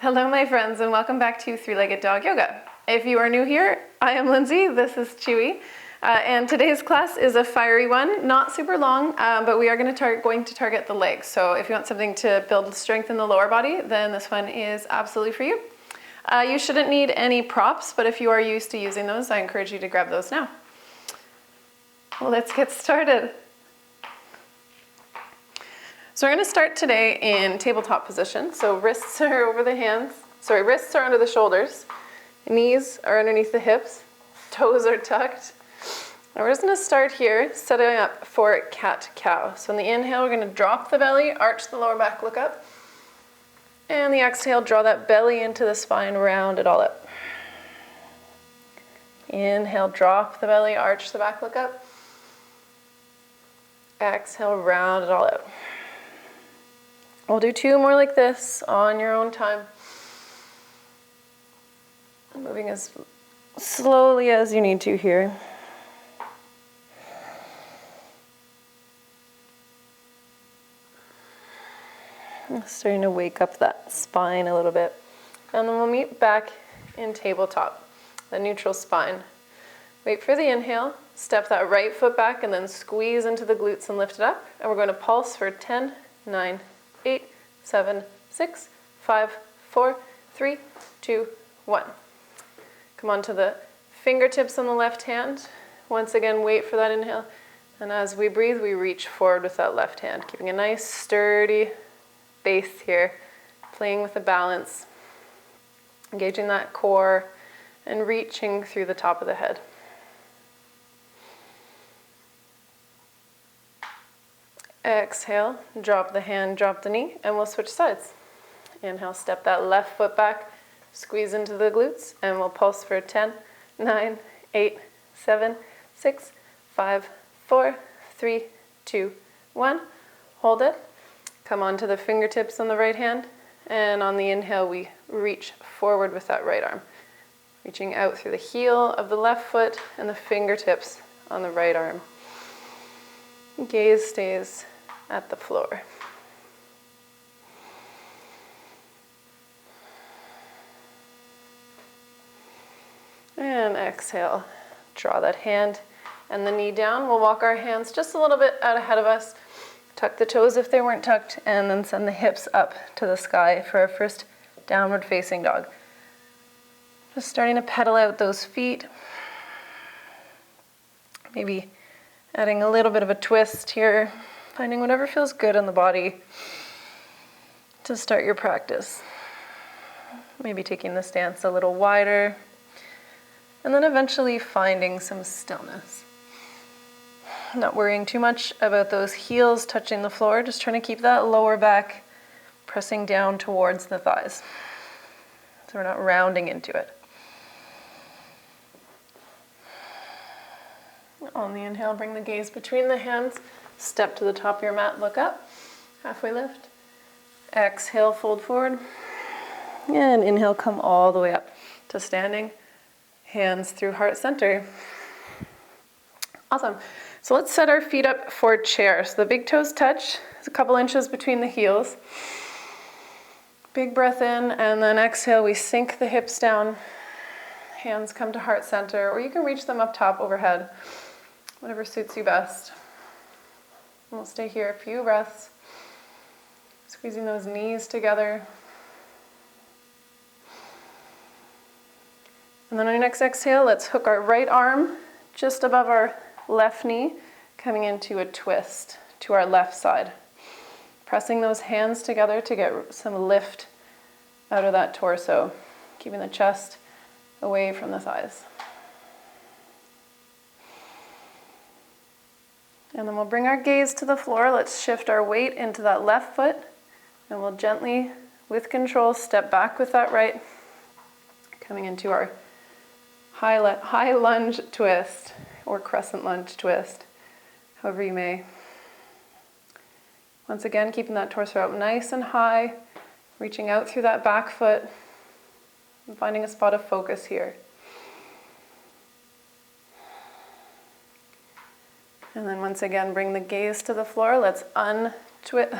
Hello my friends and welcome back to Three-Legged Dog Yoga. If you are new here, I am Lindsay, this is Chewy, and today's class is a fiery one, not super long, but we are going to target the legs. So if you want something to build strength in the lower body, then this one is absolutely for you. You shouldn't need any props, but if you are used to using those, I encourage you to grab those now. Well, let's get started. So we're going to start today in tabletop position. So wrists are over the hands. Wrists are under the shoulders. Knees are underneath the hips. Toes are tucked. And we're just going to start here, setting up for cat-cow. So in the inhale, we're going to drop the belly, arch the lower back, look up. And the exhale, draw that belly into the spine, round it all up. Inhale, drop the belly, arch the back, look up. Exhale, round it all out. We'll do two more like this on your own time. Moving as slowly as you need to here. Starting to wake up that spine a little bit. And then we'll meet back in tabletop, the neutral spine. Wait for the inhale, step that right foot back and then squeeze into the glutes and lift it up. And we're going to pulse for 10, 9, 8, 7, 6, 5, 4, 3, 2, 1. Come on to the fingertips on the left hand. Once again, wait for that inhale. And as we breathe, we reach forward with that left hand, keeping a nice sturdy base here, playing with the balance, engaging that core and reaching through the top of the head. Exhale, drop the hand, drop the knee, and we'll switch sides. Inhale, step that left foot back, squeeze into the glutes, and we'll pulse for 10, 9, 8, 7, 6, 5, 4, 3, 2, 1. Hold it. Come onto the fingertips on the right hand, and on the inhale, we reach forward with that right arm. Reaching out through the heel of the left foot and the fingertips on the right arm. Gaze stays at the floor. And exhale, draw that hand and the knee down. We'll walk our hands just a little bit out ahead of us. Tuck the toes if they weren't tucked, and then send the hips up to the sky for our first downward facing dog. Just starting to pedal out those feet. Maybe adding a little bit of a twist here, finding whatever feels good in the body to start your practice. Maybe taking the stance a little wider, and then eventually finding some stillness. Not worrying too much about those heels touching the floor, just trying to keep that lower back pressing down towards the thighs, so we're not rounding into it. On the inhale, bring the gaze between the hands, step to the top of your mat, look up, halfway lift. Exhale, fold forward, and inhale, come all the way up to standing, hands through heart center. Awesome. So let's set our feet up for chair. So the big toes touch, there's a couple inches between the heels. Big breath in, and then exhale, we sink the hips down, hands come to heart center, or you can reach them up top overhead. Whatever suits you best. We'll stay here a few breaths, squeezing those knees together. And then on your next exhale, let's hook our right arm just above our left knee, coming into a twist to our left side. Pressing those hands together to get some lift out of that torso, keeping the chest away from the thighs. And then we'll bring our gaze to the floor. Let's shift our weight into that left foot. And we'll gently, with control, step back with that right. Coming into our high lunge twist or crescent lunge twist, however you may. Once again, keeping that torso up nice and high, reaching out through that back foot and finding a spot of focus here. And then once again, bring the gaze to the floor. Let's untwist,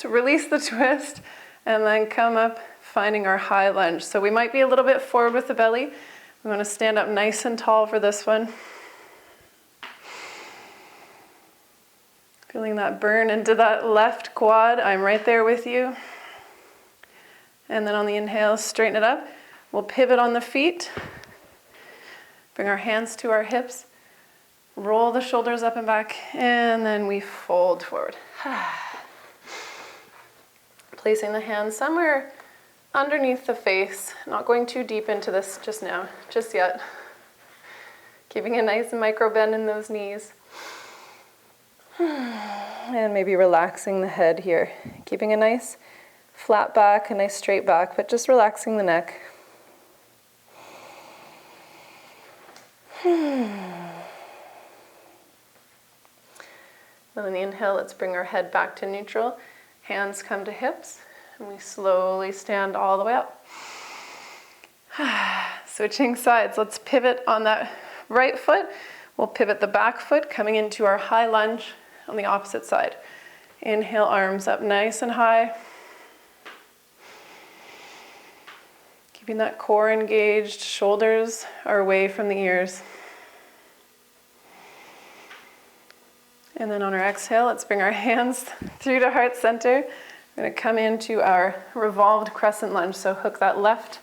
release the twist, And then come up, finding our high lunge. So we might be a little bit forward with the belly. We want to stand up nice and tall for this one. Feeling that burn into that left quad. I'm right there with you. And then on the inhale, straighten it up. We'll pivot on the feet. Bring our hands to our hips. Roll the shoulders up and back. And then we fold forward. Placing the hands somewhere underneath the face. Not going too deep into this just now, just yet. Keeping a nice micro bend in those knees. And maybe relaxing the head here. Keeping a nice flat back, a nice straight back, but just relaxing the neck. Then on the inhale, let's bring our head back to neutral. Hands come to hips, and we slowly stand all the way up. Switching sides, let's pivot on that right foot. We'll pivot the back foot, coming into our high lunge on the opposite side. Inhale, arms up nice and high. Keeping that core engaged, shoulders are away from the ears. And then on our exhale, let's bring our hands through to heart center. We're going to come into our revolved crescent lunge. So hook that left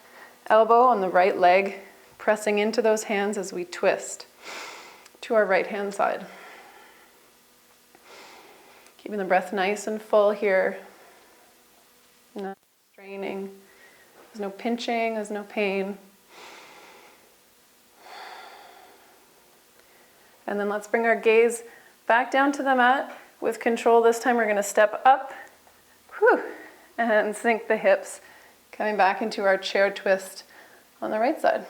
elbow on the right leg, pressing into those hands as we twist to our right hand side. Keeping the breath nice and full here. Not straining. There's no pinching, there's no pain. And then let's bring our gaze back down to the mat. With control this time, we're going to step up. And sink the hips. Coming back into our chair twist on the right side.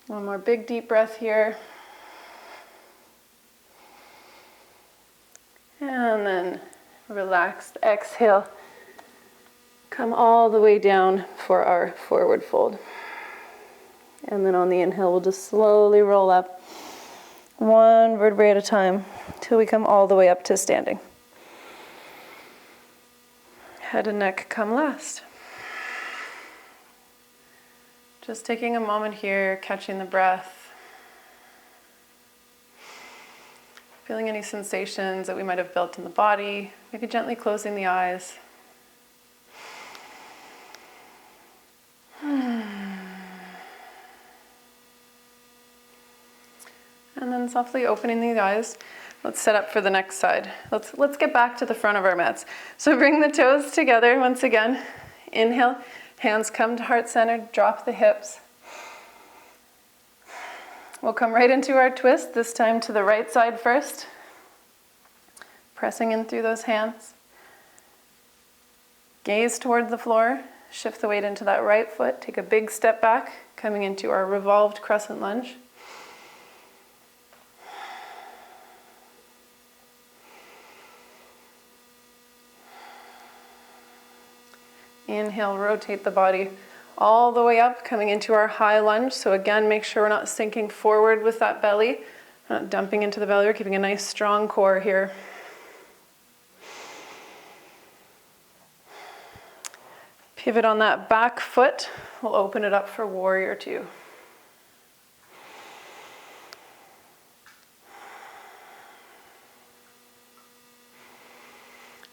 One more big deep breath here. And then relaxed exhale. Come all the way down for our forward fold. And then on the inhale, we'll just slowly roll up one vertebrae at a time till we come all the way up to standing. Head and neck come last. Just taking a moment here, catching the breath. Feeling any sensations that we might have built in the body. Maybe gently closing the eyes. And then softly opening the eyes. Let's set up for the next side. Let's get back to the front of our mats. So bring the toes together once again. Inhale, hands come to heart center, drop the hips. We'll come right into our twist, this time to the right side first. Pressing in through those hands. Gaze toward the floor, shift the weight into that right foot, take a big step back, coming into our revolved crescent lunge. Inhale, rotate the body all the way up, coming into our high lunge. So again, make sure we're not sinking forward with that belly, not dumping into the belly. We're keeping a nice strong core here. Pivot on that back foot. We'll open it up for warrior two.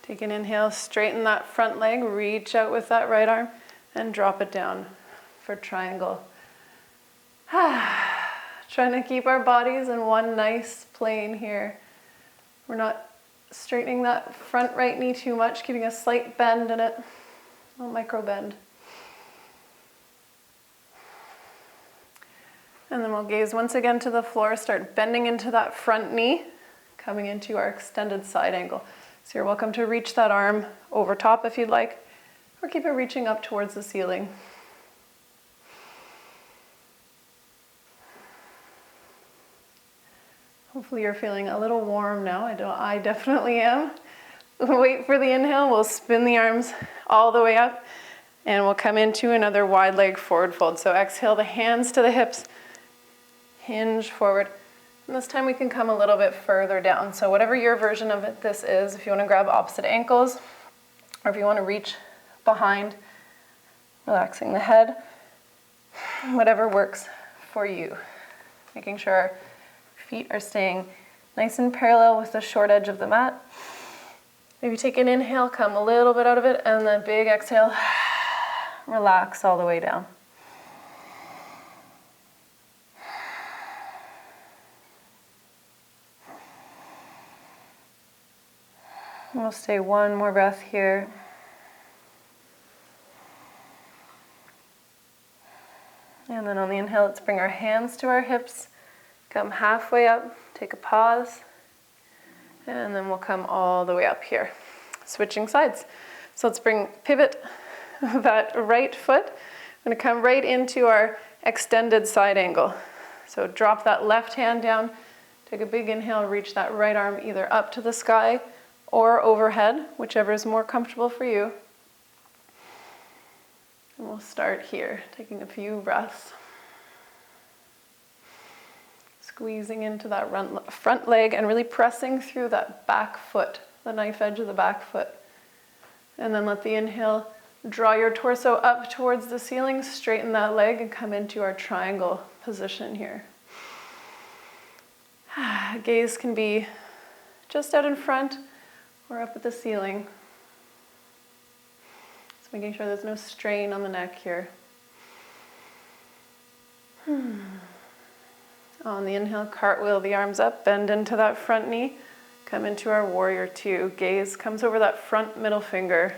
Take an inhale, straighten that front leg, reach out with that right arm, and drop it down for triangle. Trying to keep our bodies in one nice plane here. We're not straightening that front right knee too much, keeping a slight bend in it, a little micro bend. And then we'll gaze once again to the floor, start bending into that front knee, coming into our extended side angle. So you're welcome to reach that arm over top if you'd like, or keep it reaching up towards the ceiling. Hopefully you're feeling a little warm now. I definitely am. Wait for the inhale. We'll spin the arms all the way up, and we'll come into another wide leg forward fold. So exhale the hands to the hips, hinge forward, And this time we can come a little bit further down. So whatever your version of this is, if you want to grab opposite ankles, or if you want to reach behind, relaxing the head, whatever works for you. Making sure our feet are staying nice and parallel with the short edge of the mat. Maybe take an inhale, come a little bit out of it, and then big exhale, relax all the way down. And we'll stay one more breath here. And then on the inhale, let's bring our hands to our hips, come halfway up, take a pause, and then we'll come all the way up here. Switching sides. So let's pivot that right foot. I'm going to come right into our extended side angle. So drop that left hand down, take a big inhale, reach that right arm either up to the sky or overhead, whichever is more comfortable for you. And we'll start here, taking a few breaths. Squeezing into that front leg and really pressing through that back foot, the knife edge of the back foot. And then let the inhale draw your torso up towards the ceiling, straighten that leg and come into our triangle position here. Gaze can be just out in front or up at the ceiling. Just making sure there's no strain on the neck here. On the inhale, cartwheel the arms up, bend into that front knee, come into our warrior two. Gaze comes over that front middle finger.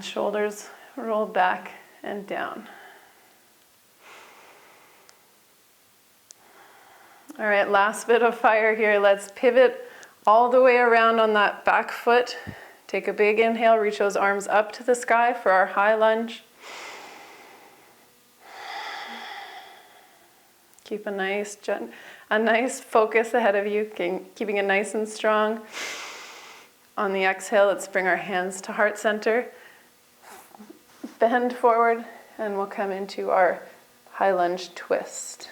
Shoulders roll back and down. All right, last bit of fire here. Let's pivot all the way around on that back foot. Take a big inhale, reach those arms up to the sky for our high lunge. Keep a nice focus ahead of you, keeping it nice and strong. On the exhale, let's bring our hands to heart center. Bend forward, and we'll come into our high lunge twist.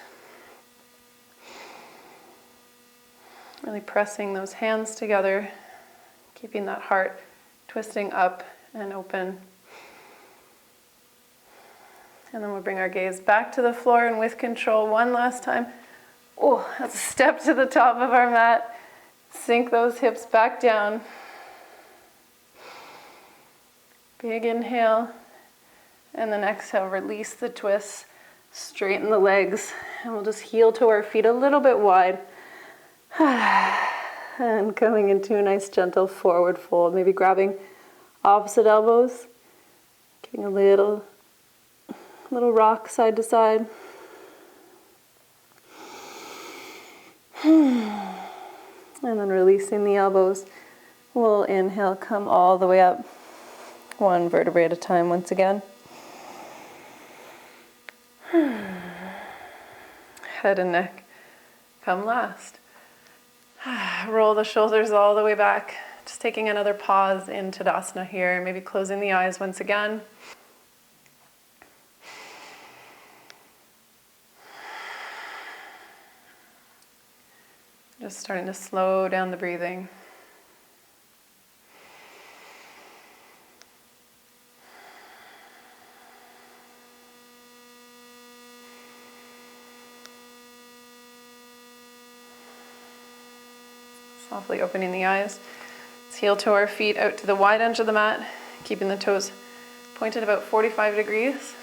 Really pressing those hands together, keeping that heart twisting up and open. And then we'll bring our gaze back to the floor, and with control, one last time. Oh, let's step to the top of our mat. Sink those hips back down. Big inhale. And then exhale, release the twists. Straighten the legs. And we'll just heel to our feet a little bit wide. And coming into a nice gentle forward fold. Maybe grabbing opposite elbows. Giving a little rock side to side. And then releasing the elbows. We'll inhale, come all the way up. One vertebrae at a time once again. Head and neck come last. Roll the shoulders all the way back. Just taking another pause in Tadasana here. Maybe closing the eyes once again. Just starting to slow down the breathing. Softly opening the eyes. Let's heel to our feet out to the wide edge of the mat, keeping the toes pointed about 45 degrees.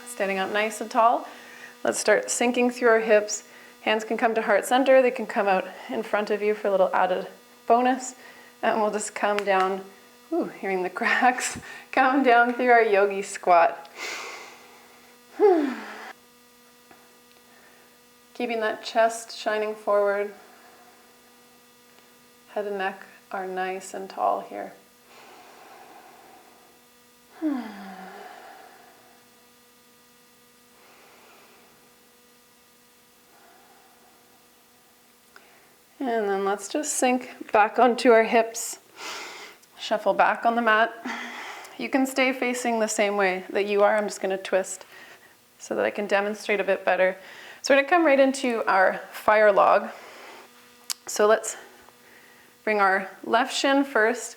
Standing up nice and tall. Let's start sinking through our hips. Hands can come to heart center. They can come out in front of you for a little added bonus. And we'll just come down, hearing the cracks, come down through our yogi squat. Keeping that chest shining forward. Head and neck are nice and tall here. And then let's just sink back onto our hips. Shuffle back on the mat. You can stay facing the same way that you are. I'm just going to twist so that I can demonstrate a bit better. So we're gonna come right into our fire log. So let's bring our left shin first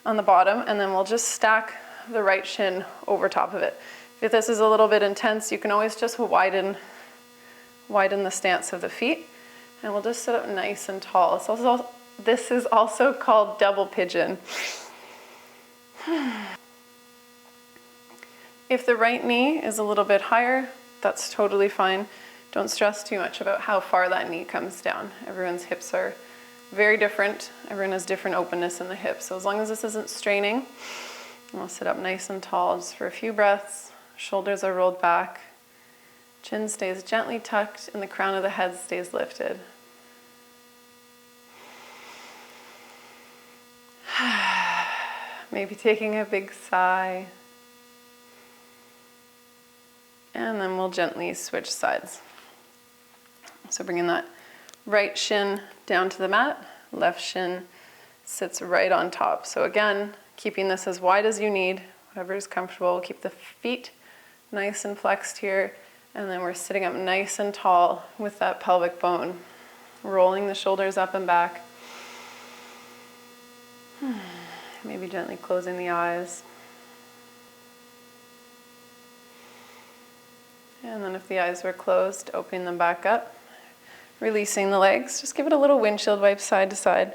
on the bottom, and then we'll just stack the right shin over top of it. If this is a little bit intense, you can always just widen the stance of the feet, and we'll just sit up nice and tall. This is also called double pigeon. If the right knee is a little bit higher, that's totally fine. Don't stress too much about how far that knee comes down. Everyone's hips are very different. Everyone has different openness in the hips. So as long as this isn't straining, we'll sit up nice and tall just for a few breaths. Shoulders are rolled back. Chin stays gently tucked and the crown of the head stays lifted. Maybe taking a big sigh. And then we'll gently switch sides. So bringing that right shin down to the mat, left shin sits right on top. So again, keeping this as wide as you need, whatever is comfortable. Keep the feet nice and flexed here, and then we're sitting up nice and tall with that pelvic bone, rolling the shoulders up and back. Maybe gently closing the eyes. And then if the eyes were closed, opening them back up. Releasing the legs. Just give it a little windshield wipe side to side.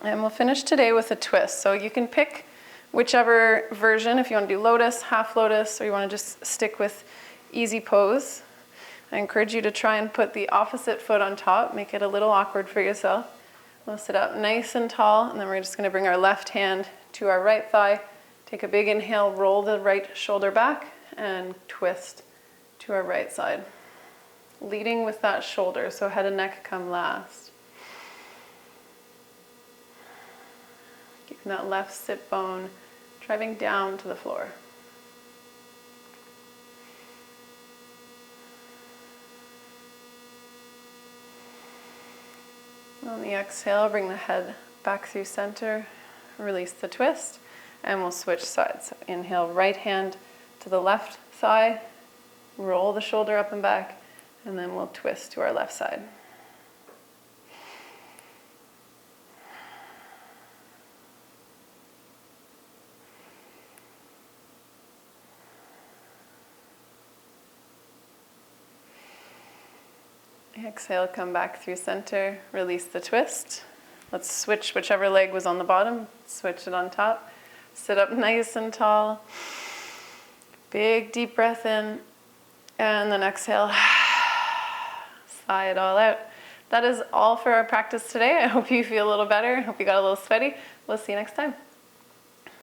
And we'll finish today with a twist. So you can pick whichever version, if you want to do lotus, half lotus, or you want to just stick with easy pose. I encourage you to try and put the opposite foot on top. Make it a little awkward for yourself. We'll sit up nice and tall, and then we're just going to bring our left hand to our right thigh. Take a big inhale, roll the right shoulder back, and twist to our right side. Leading with that shoulder, so head and neck come last. Keeping that left sit bone driving down to the floor. On the exhale, bring the head back through center, release the twist, and we'll switch sides. So inhale, right hand to the left thigh, roll the shoulder up and back, and then we'll twist to our left side. Exhale, come back through center, release the twist. Let's switch whichever leg was on the bottom, switch it on top. Sit up nice and tall. Big deep breath in, and then exhale. Sigh it all out. That is all for our practice today. I hope you feel a little better. I hope you got a little sweaty. We'll see you next time.